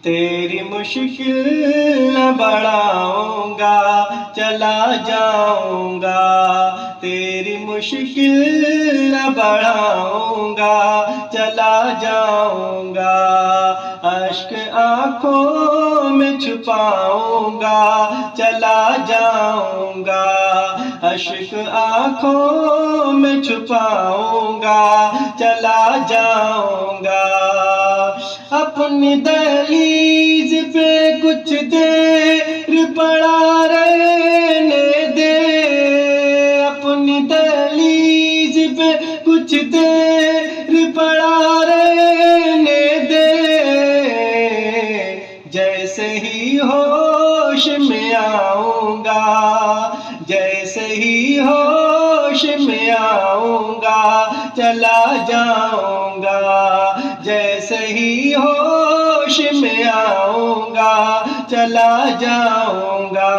تیری مشکل نہ بڑھاؤں گا چلا جاؤں گا، تیری مشکل نہ بڑھاؤں گا چلا جاؤں گا، اشک آنکھوں میں چھپاؤں گا چلا جاؤں گا، اشک آنکھوں میں چھپاؤں گا چلا جاؤں گا، اپنی دہلیز پہ کچھ دیر پڑا رہنے دے، اپنی دہلیز پہ کچھ دیر پڑا رہنے دے، جیسے ہی ہوش میں آؤں گا، جیسے ہی ہوش میں آؤں گا چلا جاؤں گا، جیسے ہی ہوش میں آؤں گا چلا جاؤں گا،